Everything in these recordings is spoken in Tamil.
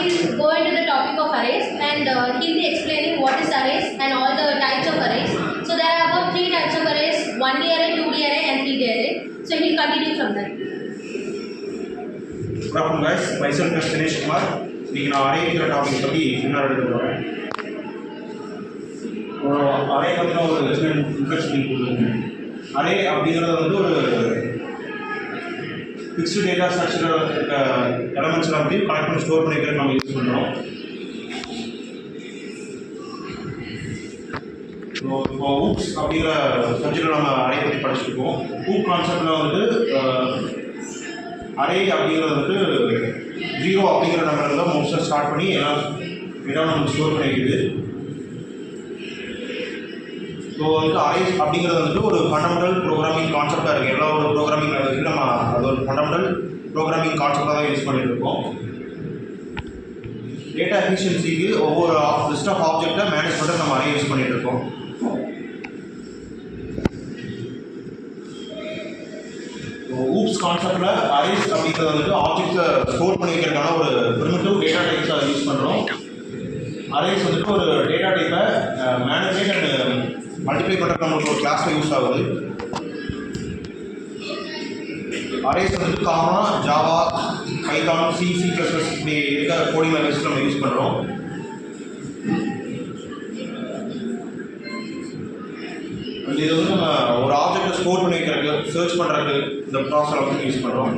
we'll go into the topic of arrays, and he'll be explaining what is arrays and all the types of arrays. So there are about 3 types of arrays: 1D array, 2D array, and 3D array. So he'll continue from there. Good afternoon, guys. Myself is Dinesh Kumar. We can array the topic of the array array அப்படிங்கிறது வந்து ஒரு ஃபிக்ஸ்டு டேட்டா ஸ்ட்ரக்சர் எலமெண்ட்ஸ் வந்து கனெக்ட் பண்ணி ஸ்டோர் பண்ணிக்கிறதுக்கு நம்ம யூஸ் பண்ணுறோம். இப்போ ஊப்ஸ் அப்படிங்கிற சப்ஜெக்டில் நம்ம அரே பற்றி படிச்சுருக்கோம். ஊப் கான்செப்டில் வந்து அரே அப்படிங்கிறது வந்து 0 அப்படிங்கிற நம்பரில் தான் மோஸ்ட்டாக ஸ்டார்ட் பண்ணி எல்லாம் இடம் நம்ம ஸ்டோர் பண்ணிக்குது. ஸோ வந்து அரேஸ் அப்படிங்கிறது வந்துட்டு ஒரு ஃபண்டமெண்டல் ப்ரோக்ராமிங் கான்செப்டாக இருக்குது. எல்லா ஒரு ப்ரோக்ராமிங் லாங்குவேஜ் நம்ம அது ஒரு ஃபண்டமெண்டல் ப்ரோக்ராமிங் கான்செப்டாக தான் யூஸ் பண்ணிட்டு இருக்கோம். டேட்டா எஃபிஷியன்சிக்கு ஒவ்வொரு லிஸ்ட் ஆஃப் ஆப்ஜெக்டை மேனேஜ் பண்ணுறது நம்ம அரே யூஸ் பண்ணிட்டு இருக்கோம். ஊப்ஸ் கான்செப்டில் அரேஸ் அப்படிங்கிறது வந்துட்டு ஆப்ஜெக்டை ஸ்டோர் பண்ணி வைக்கிறதுக்கான ஒரு பிரிமிட்டிவ் டேட்டா டைப்ஸ் அதை யூஸ் பண்ணுறோம். அரேஸ் வந்துட்டு ஒரு டேட்டா டைப்பை மேனேஜ் அண்ட் மல்டிப்ளை பண்ணுறது நம்மளுக்கு ஒரு கிளாஸில் யூஸ் ஆகுது. அரேஸ் வந்துட்டு காமனாக ஜாவா, பைத்தான், சி++ இப்படி இருக்க கோடிங் லாங்குவேஜ் நம்ம யூஸ் பண்ணுறோம். இது வந்து நம்ம ஒரு ஆப்ஜெக்டை ஸ்டோர் பண்ணி வைக்கிறதுக்கு, சர்ச் பண்ணுறதுக்கு இந்த ப்ராசஸ் வந்து யூஸ் பண்ணுறோம்.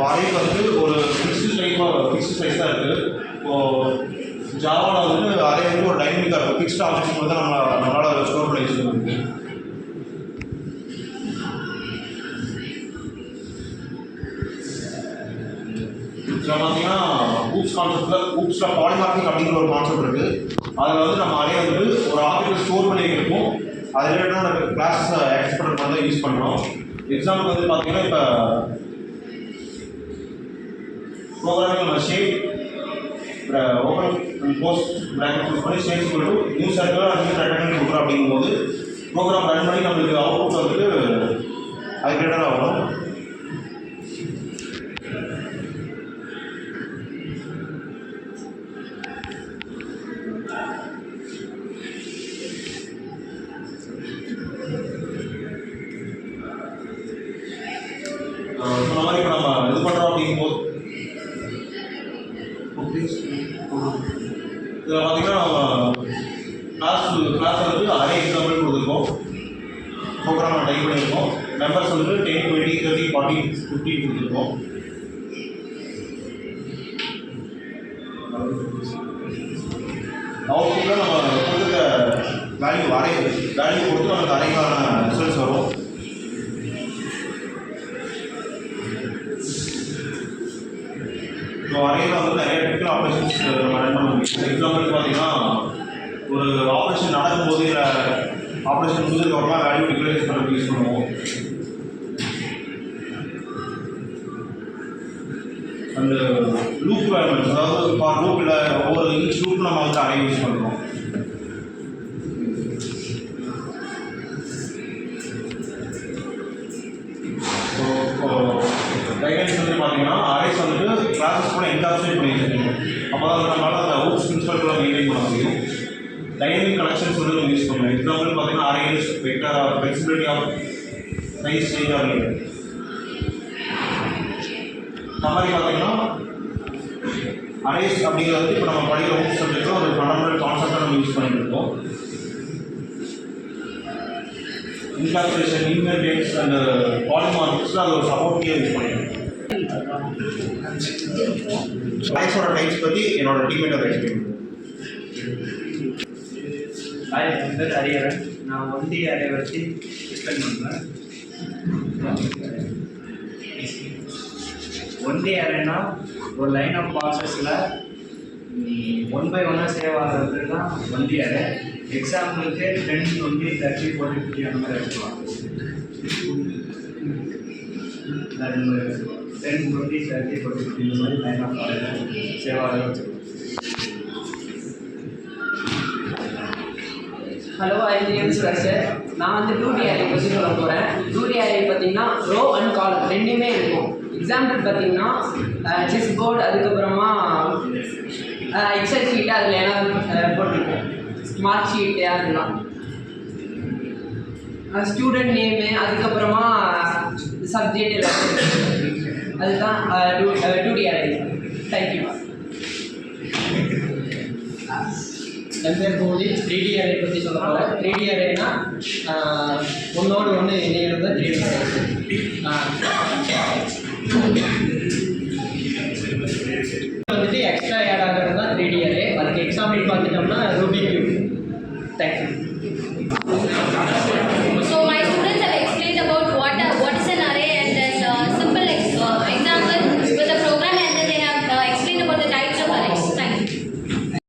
அரே வந்து ஒரு ஃபிக்ஸ்டு சைஸ் தான் இருக்குது. இப்போது ஜாவாவில் வந்து அரே வந்து ஒரு டைனமிக்காக இருக்கும். ஃபிக்ஸ்டு ஆப்ஜெக்ட்ஸ் வந்து நம்மளால் ஸ்டோர் பண்ணி வச்சுக்க முடியும். இதில் பார்த்தீங்கன்னா ஊப்ஸில் பாலிமார்பிக் அப்படிங்கிற ஒரு கான்செப்ட் இருக்குது. அதில் வந்து நம்ம அரே வந்து ஒரு ஆப்ஜெக்டை ஸ்டோர் பண்ணி வைக்கிறோம். அது ரிலேட்டடாக நம்ம கிளாஸஸை ஆக்சஸ் பண்ணுறது மாதிரி தான் யூஸ் பண்ணுறோம். எக்ஸாம்பிள் வந்து பார்த்தீங்கன்னா இப்போ ப்ரோக்ராமிங் நம்ம shape open and close bracket use பண்ணி ஷேப் சொல்லிட்டு நியூ சர்க்கிள் நியூ ரெக்டாங்கிள் கொடுக்குறோம். அப்படிங்கும்போது ப்ரோக்ராம் ரன் பண்ணி நம்மளுக்கு அவுட்புட் வந்துட்டு அது ரிலேட்டடாக வரும். சொன்ன மாதிரி இப்போ நம்ம இது பண்ணுறோம் அப்படிங்கும்போது இதில் பார்த்தீங்கன்னா கிளாஸ் வந்து அரே எக்ஸாம்பிள் கொடுத்துருக்கோம். ப்ரோக்ராம் டைப் பண்ணியிருக்கோம். மெம்பர்ஸ் வந்து 10, 20, 30, 40, 50 கொடுத்துருக்கோம். அவுட்புட்டில் நம்ம கொடுத்துருக்க வேல்யூ கொடுத்து நமக்கு அரேக்கான ரிசல்ட்ஸ் வரும். ஸோ அரேயில் வந்து நிறைய டெக்னிக்கல் ஆப்ரேஷன்ஸ் நம்ம ரன் பண்ண முடியும். எக்ஸாம்பிள் பார்த்தீங்கன்னா ஒரு ஆப்ரேஷன் நடக்கும்போது இல்லை ஆப்ரேஷன் முடிஞ்சதுக்கப்புறமா வேல்யூ டிக்ளரேஷன் பண்ண யூஸ் பண்ணுவோம். அந்த லூப் வேல்யூஸ், அதாவது ஃபார் லூப் இல்லை ஒவ்வொரு ஈச் லூப் நம்ம வந்து அரே யூஸ் பண்ணுறோம். டைகன்ஸ் வந்து பார்த்தீங்கன்னா அரேஸ் வந்துட்டு கிளாஸஸ் கூட என்காப்சுலேட் பண்ணி வச்சுருக்கீங்க. அப்போ தான் நம்மளால் அந்த ஊப்ஸ் பிரின்சிபல் மெயின்டைன் பண்ண முடியும். டைனமிக் கனெக்ஷன்ஸ் வந்து நம்ம யூஸ் பண்ணுவோம். எக்ஸாம்பிள் பார்த்தீங்கன்னா arrays vector are flexibility of size change ஆகுது. அந்த மாதிரி பார்த்தீங்கன்னா அரேஸ் அப்படிங்கிறது இப்போ நம்ம படிக்கிற ஊப்ஸ் சப்ஜெக்டில் ஒரு ஃபண்டமெண்டல் கான்செப்டாக நம்ம யூஸ் பண்ணிட்டு இருக்கோம். இன்கால்குலேஷன், இன்வெர்டேட்ஸ் அண்ட் பாலிமார்பிக்ஸில் அது ஒரு சப்போர்ட்டியாக யூஸ் பண்ணியிருக்கோம். அரேஸோட டைப்ஸ் பற்றி என்னோட டீம்மேட் அதை எக்ஸ்பிளைன் பண்ணுவோம். என் பேர் ஹரியரன். நான் 1D அரே வச்சு எக்ஸ்பிளைன் பண்ணுறேன். 1D அரேனா ஒரு லைன் ஆஃப் பாக்ஸஸில் 1 by 1 சேவ் ஆகிறது தான் 1D அரே. எக்ஸாம்பிளுக்கு 10, 20, 30, 40, 50 அந்த மாதிரி எடுக்கலாம். 10, 20, 30, 40, 50 இந்த மாதிரி லைன் ஆஃப் சேவ் ஆகிறது வச்சுக்கலாம். Hello, I am James Roger. நான் வந்து 2D அரே பற்றி சொல்ல போகிறேன். 2D அரே பார்த்தீங்கன்னா ரோ அண்ட் காலம் ரெண்டுமே இருக்கும். எக்ஸாம்பிள் பார்த்தீங்கன்னா செஸ் போர்டு, அதுக்கப்புறமா எக்ஸல் ஷீட்டு, அதில் எல்லாம் போட்டிருக்கோம். ஸ்மார்ட் ஷீட்டு அதெல்லாம், ஸ்டூடெண்ட் நேமு, அதுக்கப்புறமா சப்ஜெக்ட் எல்லாம். அதுதான் 2D அரே. தேங்க்யூ. என் பேர் கோதி. 3D அரே பற்றி சொல்ல போகிறேன். 3D அரேனா ஒன்றோடு ஒன்று இணையிறது 3D அரே. வந்துட்டு எக்ஸ்ட்ரா ஆட் ஆகிறது தான் 3D அரே. அதுக்கு எக்ஸாம்பிள் பார்த்துட்டோம்னா ரூபி